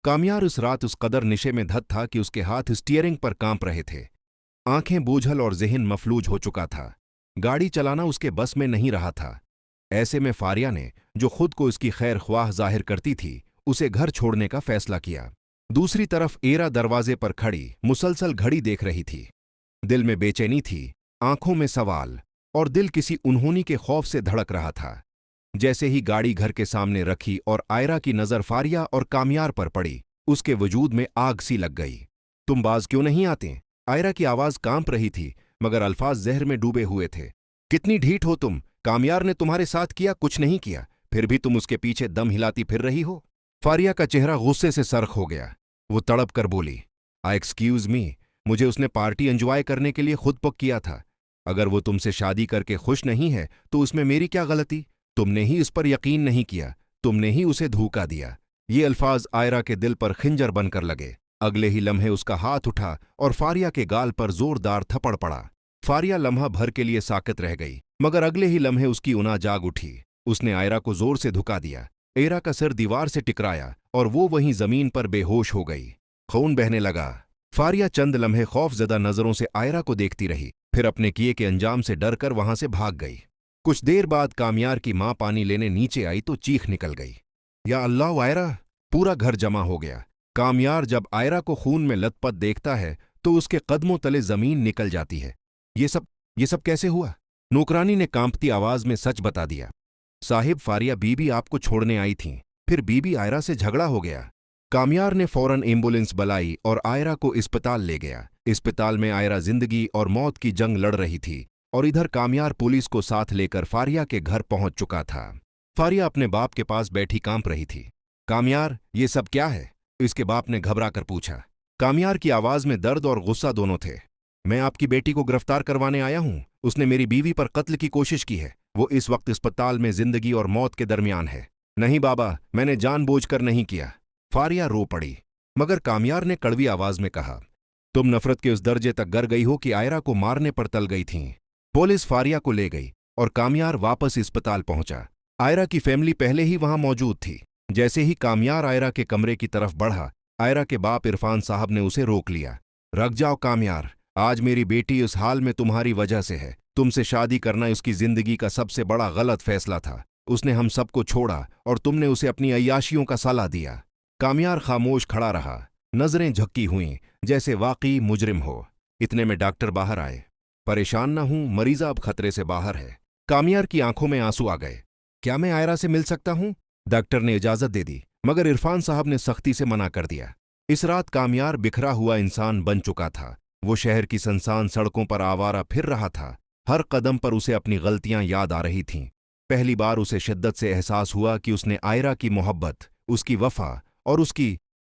कामयार इस रात उस कदर निशे में धत था कि उसके हाथ स्टीयरिंग पर कांप रहे थे। आंखें बोझल और ज़हन मफलूज हो चुका था। गाड़ी चलाना उसके बस में नहीं रहा था। ऐसे में फारिया ने, जो खुद को इसकी खैर ख्वाह जाहिर करती थी, उसे घर छोड़ने का फैसला किया। दूसरी तरफ एरा दरवाजे पर खड़ी मुसलसल घड़ी देख रही थी। दिल में बेचैनी थी, आंखों में सवाल, और दिल किसी उन्होंने के खौफ से धड़क रहा था। जैसे ही गाड़ी घर के सामने रखी और आयरा की नज़र फारिया और कामयार पर पड़ी, उसके वजूद में आग सी लग गई। तुम बाज क्यों नहीं आते? आयरा की आवाज़ कांप रही थी, मगर अल्फाज जहर में डूबे हुए थे। कितनी ढीठ हो तुम! कामयार ने तुम्हारे साथ किया कुछ नहीं किया, फिर भी तुम उसके पीछे दम हिलाती फिर रही हो। फारिया का चेहरा गुस्से से सरख हो गया। वो तड़प कर बोली, एक्सक्यूज मी, मुझे उसने पार्टी एंजॉय करने के लिए खुद पुक किया था। अगर वो तुमसे शादी करके खुश नहीं है तो उसमें मेरी क्या गलती? तुमने ही इस पर यकीन नहीं किया, तुमने ही उसे धोखा दिया। ये अल्फाज आयरा के दिल पर खिंजर बनकर लगे। अगले ही लम्हे उसका हाथ उठा और फारिया के गाल पर जोरदार थप्पड़ पड़ा। फारिया लम्हा भर के लिए साकित रह गई, मगर अगले ही लम्हे उसकी उना जाग उठी। उसने आयरा को जोर से धुका दिया। एरा का सिर दीवार से टकराया और वो वहीं जमीन पर बेहोश हो गई। खून बहने लगा। फारिया चंद लम्हे खौफजदा नजरों से आयरा को देखती रही, फिर अपने किए के अंजाम से डरकर वहां से भाग गई। कुछ देर बाद कामयार की मां पानी लेने नीचे आई तो चीख निकल गई, या अल्लाह आयरा! पूरा घर जमा हो गया। कामयार जब आयरा को खून में लथपथ देखता है तो उसके कदमों तले जमीन निकल जाती है। ये सब कैसे हुआ? नौकरानी ने कांपती आवाज में सच बता दिया। साहिब, फारिया बीबी आपको छोड़ने आई थीं, फिर बीबी आयरा से झगड़ा हो गया। कामयार ने फौरन एम्बुलेंस बुलाई और आयरा को अस्पताल ले गया। अस्पताल में आयरा जिंदगी और मौत की जंग लड़ रही थी और इधर कामयार पुलिस को साथ लेकर फारिया के घर पहुंच चुका था। फारिया अपने बाप के पास बैठी कांप रही थी। कामयार, ये सब क्या है? इसके बाप ने घबरा कर पूछा। कामयार की आवाज में दर्द और गुस्सा दोनों थे। मैं आपकी बेटी को गिरफ्तार करवाने आया हूं। उसने मेरी बीवी पर कत्ल की कोशिश की है। वो इस वक्त अस्पताल में जिंदगी और मौत के दरमियान है। नहीं बाबा, मैंने जानबूझकर नहीं किया। फारिया रो पड़ी, मगर कामयार ने कड़वी आवाज में कहा, तुम नफरत के उस दर्जे तक गर गई हो कि आयरा को मारने पर तल गई थीं। पुलिस फारिया को ले गई और कामयार वापस अस्पताल पहुंचा। आयरा की फैमिली पहले ही वहां मौजूद थी। जैसे ही कामयार आयरा के कमरे की तरफ बढ़ा, आयरा के बाप इरफान साहब ने उसे रोक लिया। रख जाओ कामयार, आज मेरी बेटी इस हाल में तुम्हारी वजह से है। तुमसे शादी करना उसकी जिंदगी का सबसे बड़ा गलत फैसला था। उसने हम सबको छोड़ा और तुमने उसे अपनी अय्याशियों का साला दिया। कामयार खामोश खड़ा रहा, नजरें झक्की हुईं जैसे वाकई मुजरिम हो। इतने में डॉक्टर बाहर आए। परेशान ना हूं, मरीजा अब खतरे से बाहर है। कामयार की आंखों में आंसू आ गए। क्या मैं आयरा से मिल सकता हूं? डॉक्टर ने इजाजत दे दी, मगर इरफान साहब ने सख्ती से मना कर दिया। इस रात कामयार बिखरा हुआ इंसान बन चुका था। वो शहर की सुनसान सड़कों पर आवारा फिर रहा था। हर कदम पर उसे अपनी गलतियां याद आ रही थीं। पहली बार उसे शिद्दत से एहसास हुआ कि उसने आयरा की मोहब्बत, उसकी वफा और उसकी